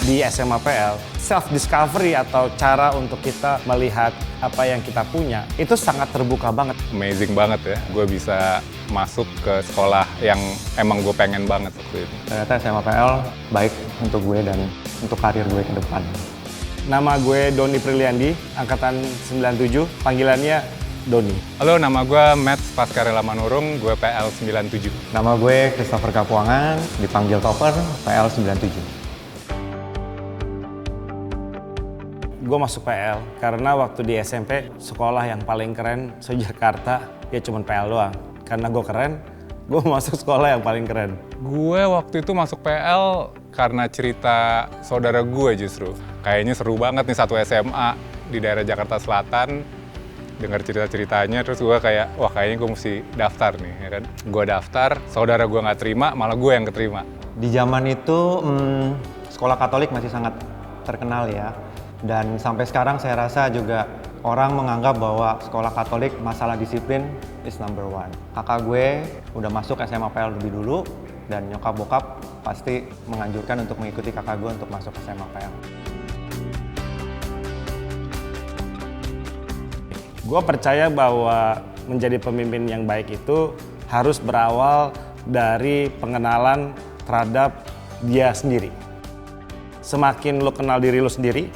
di SMA PL, self-discovery atau cara untuk kita melihat apa yang kita punya, itu sangat terbuka banget. Amazing banget ya, gue bisa masuk ke sekolah yang emang gue pengen banget waktu itu. Ternyata SMA PL baik untuk gue dan untuk karir gue ke depan. Nama gue Doni Priliandi, angkatan 97, panggilannya Doni. Halo, nama gue Matt Pascarella Manurung, gue PL 97. Nama gue Christopher Kapuangan, dipanggil Topper, PL 97. Gue masuk PL karena waktu di SMP sekolah yang paling keren se-Jakarta ya cuma PL doang. Karena gue keren, gue masuk sekolah yang paling keren. Gue waktu itu masuk PL karena cerita saudara gue justru. Kayaknya seru banget nih satu SMA di daerah Jakarta Selatan. Dengar cerita-ceritanya terus gue kayak, wah kayaknya gue mesti daftar nih, ya kan. Gue daftar, saudara gue nggak terima, malah gue yang keterima. Di zaman itu sekolah Katolik masih sangat terkenal ya. Dan sampai sekarang saya rasa juga orang menganggap bahwa sekolah Katolik masalah disiplin is number one. Kakak gue udah masuk SMA PL lebih dulu dan nyokap bokap pasti menganjurkan untuk mengikuti kakak gue untuk masuk SMA PL. Gue percaya bahwa menjadi pemimpin yang baik itu harus berawal dari pengenalan terhadap dia sendiri. Semakin lo kenal diri lo sendiri,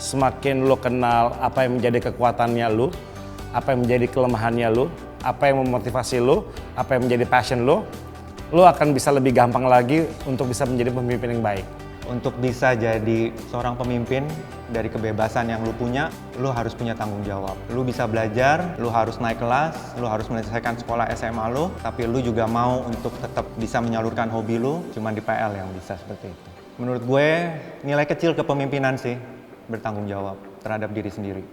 semakin lo kenal apa yang menjadi kekuatannya lo, apa yang menjadi kelemahannya lo, apa yang memotivasi lo, apa yang menjadi passion lo akan bisa lebih gampang lagi untuk bisa menjadi pemimpin yang baik. Untuk bisa jadi seorang pemimpin dari kebebasan yang lu punya, lu harus punya tanggung jawab. Lu bisa belajar, lu harus naik kelas, lu harus menyelesaikan sekolah SMA lu, tapi lu juga mau untuk tetap bisa menyalurkan hobi lu, cuma di PL yang bisa seperti itu. Menurut gue, nilai kecil kepemimpinan sih, bertanggung jawab terhadap diri sendiri.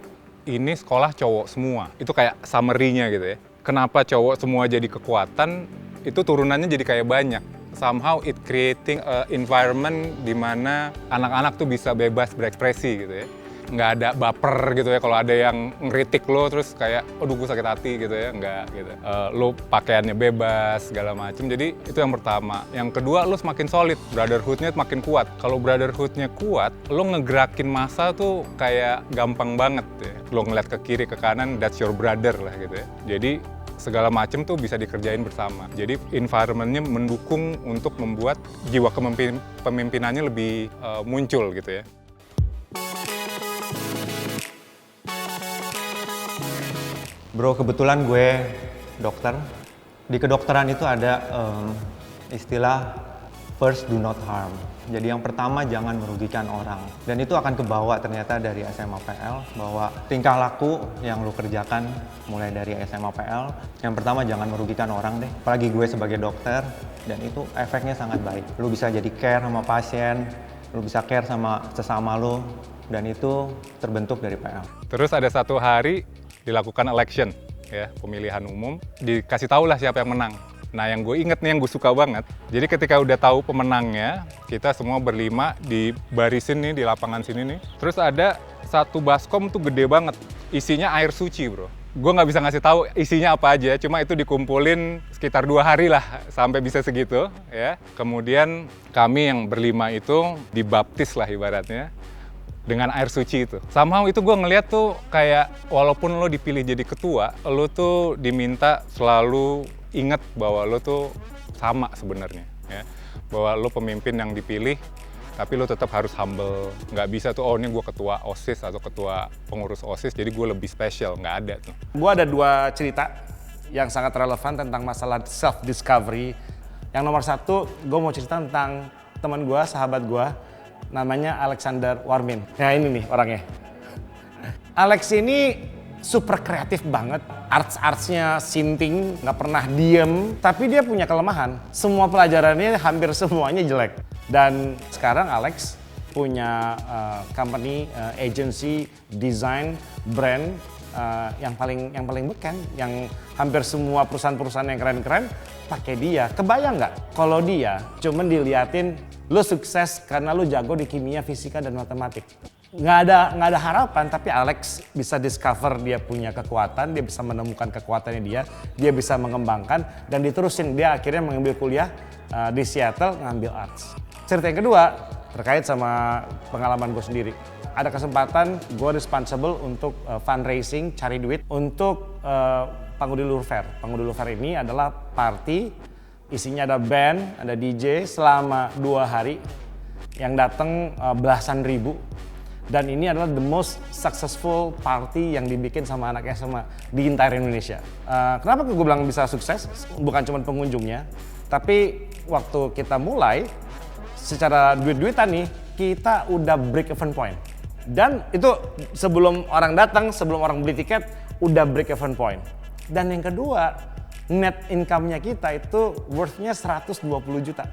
Ini sekolah cowok semua, itu kayak summary-nya gitu ya. Kenapa cowok semua jadi kekuatan, itu turunannya jadi kayak banyak. Somehow it creating a environment di mana anak-anak tuh bisa bebas berekspresi gitu ya. Nggak ada baper gitu ya, kalau ada yang ngeritik lo terus kayak, aduh gue sakit hati gitu ya, nggak gitu. Lo pakaiannya bebas, segala macem, jadi itu yang pertama. Yang kedua, lo semakin solid, brotherhood-nya makin kuat. Kalau brotherhood-nya kuat, lo ngegerakin massa tuh kayak gampang banget ya. Lo ngeliat ke kiri, ke kanan, that's your brother lah gitu ya. Jadi segala macam tuh bisa dikerjain bersama. Jadi environment-nya mendukung untuk membuat jiwa kepemimpinannya lebih muncul gitu ya. Bro, kebetulan gue dokter. Di kedokteran itu ada istilah first do not harm. Jadi yang pertama jangan merugikan orang. Dan itu akan kebawa ternyata dari SMA PL bahwa tingkah laku yang lu kerjakan mulai dari SMA PL, yang pertama jangan merugikan orang deh. Apalagi gue sebagai dokter, dan itu efeknya sangat baik. Lu bisa jadi care sama pasien, lu bisa care sama sesama lu, dan itu terbentuk dari PL. Terus ada satu hari dilakukan election ya, pemilihan umum, dikasih tahu lah siapa yang menang. Nah yang gue inget nih, yang gue suka banget, jadi ketika udah tahu pemenangnya, kita semua berlima di barisin nih di lapangan sini nih. Terus ada satu baskom tuh gede banget, isinya air suci bro. Gue nggak bisa ngasih tahu isinya apa aja, cuma itu dikumpulin sekitar 2 hari lah sampai bisa segitu ya. Kemudian kami yang berlima itu dibaptis lah ibaratnya dengan air suci itu. Somehow itu gue ngeliat tuh kayak walaupun lo dipilih jadi ketua, lo tuh diminta selalu ingat bahwa lo tuh sama sebenarnya ya. Bahwa lo pemimpin yang dipilih, tapi lo tetap harus humble. Nggak bisa tuh, oh ini gue ketua OSIS atau ketua pengurus OSIS, jadi gue lebih spesial. Nggak ada tuh. Gue ada 2 cerita yang sangat relevan tentang masalah self-discovery. Yang nomor 1, gue mau cerita tentang teman gue, sahabat gue, namanya Alexander Warmin. Nah ini nih orangnya. Alex ini super kreatif banget, arts-artsnya sinting, nggak pernah diem, tapi dia punya kelemahan. Semua pelajarannya hampir semuanya jelek. Dan sekarang Alex punya company, agency, design, brand yang paling beken, yang hampir semua perusahaan-perusahaan yang keren-keren pakai dia. Kebayang nggak kalau dia cuman diliatin lu sukses karena lu jago di kimia, fisika, dan matematik. Nggak ada harapan, tapi Alex bisa discover dia punya kekuatan, dia bisa menemukan kekuatannya dia bisa mengembangkan, dan diterusin. Dia akhirnya mengambil kuliah di Seattle, ngambil arts. Cerita yang kedua, terkait sama pengalaman gue sendiri. Ada kesempatan gue responsible untuk fundraising, cari duit untuk Pangudi Luhur Fair. Pangudi Luhur Fair ini adalah party, isinya ada band, ada DJ selama 2 hari yang datang belasan ribu. Dan ini adalah the most successful party yang dibikin sama anak SMA di entire Indonesia. Kenapa gue bilang bisa sukses? Bukan cuma pengunjungnya, tapi waktu kita mulai, secara duit-duitan nih, kita udah break even point. Dan itu sebelum orang datang, sebelum orang beli tiket, udah break even point. Dan yang kedua, net income-nya kita itu worth-nya 120 juta.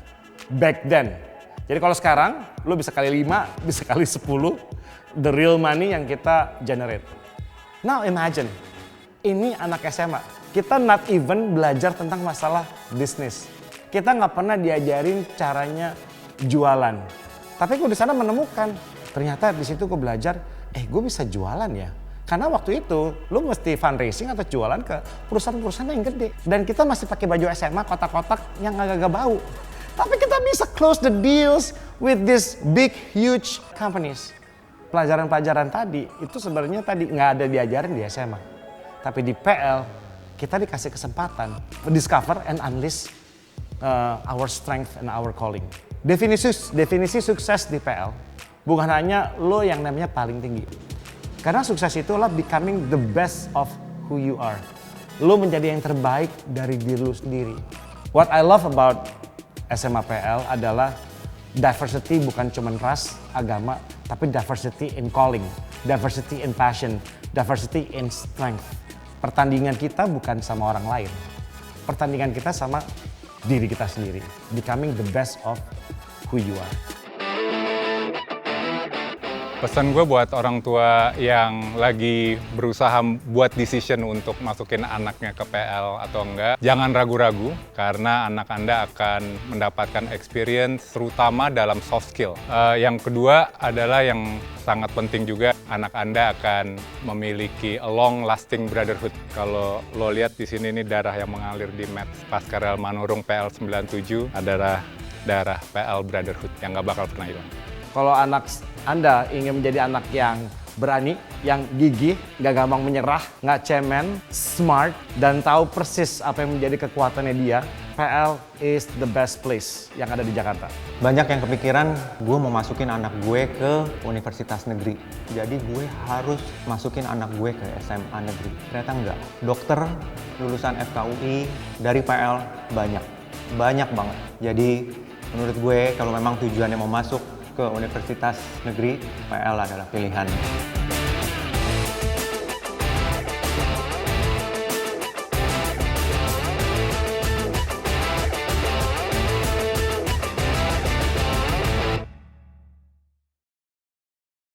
Back then. Jadi kalau sekarang, lu bisa kali 5, bisa kali 10, the real money yang kita generate. Now imagine, ini anak SMA. Kita not even belajar tentang masalah bisnis. Kita nggak pernah diajarin caranya jualan. Tapi gue di sana menemukan, ternyata di situ gue belajar, gue bisa jualan ya. Karena waktu itu, lu mesti fundraising atau jualan ke perusahaan-perusahaan yang gede. Dan kita masih pakai baju SMA kotak-kotak yang agak-agak bau. Tapi kita bisa close the deals with this big, huge companies. Pelajaran-pelajaran tadi, itu sebenarnya tadi nggak ada diajarin di SMA. Tapi di PL, kita dikasih kesempatan discover and unleash our strength and our calling. Definisi sukses di PL bukan hanya lo yang namanya paling tinggi. Karena sukses itu adalah becoming the best of who you are. Lo menjadi yang terbaik dari diri lo sendiri. What I love about SMA PL adalah diversity bukan cuma ras, agama, tapi diversity in calling, diversity in passion, diversity in strength. Pertandingan kita bukan sama orang lain. Pertandingan kita sama diri kita sendiri. Becoming the best of who you are. Pesan gue buat orang tua yang lagi berusaha buat decision untuk masukin anaknya ke PL atau enggak, jangan ragu-ragu karena anak Anda akan mendapatkan experience terutama dalam soft skill. Yang kedua adalah yang sangat penting juga, anak Anda akan memiliki a long lasting brotherhood. Kalau lo lihat di sini nih darah yang mengalir di mat Pascarel Manurung PL 97 adalah darah PL brotherhood yang nggak bakal pernah hilang. Kalau anak Anda ingin menjadi anak yang berani, yang gigih, nggak gampang menyerah, nggak cemen, smart, dan tahu persis apa yang menjadi kekuatannya dia, PL is the best place yang ada di Jakarta. Banyak yang kepikiran gue mau masukin anak gue ke universitas negeri. Jadi gue harus masukin anak gue ke SMA negeri. Ternyata enggak. Dokter lulusan FKUI dari PL banyak banget. Jadi menurut gue kalau memang tujuannya mau masuk ke universitas negeri, PL adalah pilihan.